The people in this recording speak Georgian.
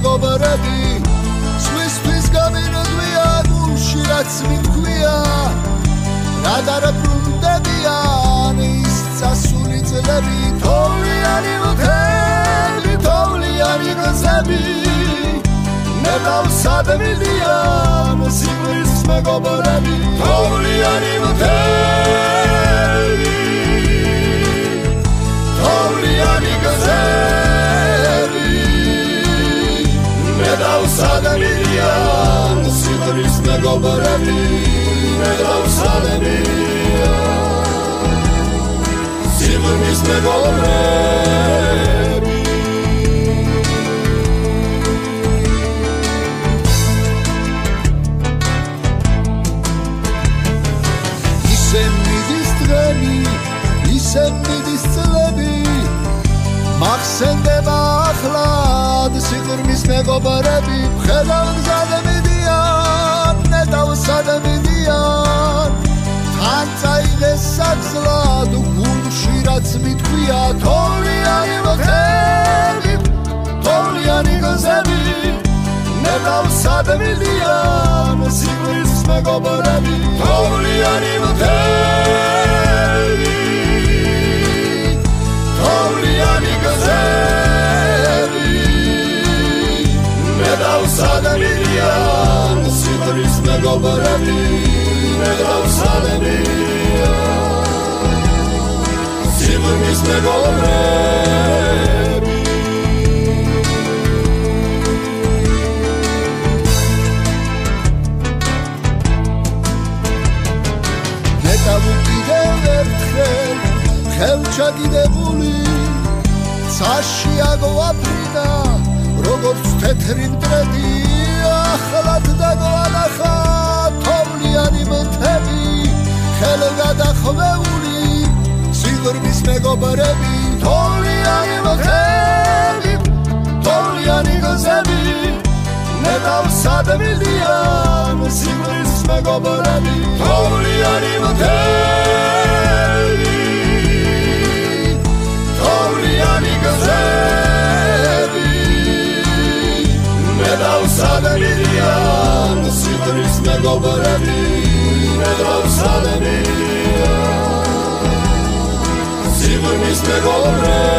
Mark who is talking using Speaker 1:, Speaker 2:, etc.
Speaker 1: მეგობრები სხვისთვის გამირგვია გულში რაც მითქვია რა დარბრუნდებიან ის წასული წლები თოვლიანი მთელი თოვლიანი გზები მე დავსადმილიან სიკვდილს მეგობრები თოვლიანი მთელი თოვლიანი გზები მე დავსადმილიან სიკვდილს მეგობრები მე დავსადმილიან სიკვდილს მეგობრები ისე მიდის წლები მახსენდება ახლად სიყვარულის მეგობრები მხედავ გზად მიდიან ნედავსად მიდიან თან წაიღეს საგზლად გულში რაც მითქვია თოვლიანი მთელი თოვლიანი გზები ნედავსად მიდიან სიყვარულის მეგობრები თოვლიანი მთელი თოვლიანი გზები მე დავსადმილიან სიკვდილის მეგობრები მე დავსადმილიან სიკვდილის მეგობრები მე დავუკიდევ ერთხელ ხელჩაგიდებული ცაში აგვაფრინა როგორც თეთრი მტრედი ახლად დაგვანახა თოვლიანი მთები ხელგადახვეული სიყვარულის მეგობრები თოვლიანი მთები თოვლიანი გზები მე დავსადმილიან სიყვარულის მეგობრები თოვლიანი მთები თოვლიანი გზები მე დავსადმილიან სიკვდილის მეგობრები მე დავსადმილიან სიკვდილის მეგობრები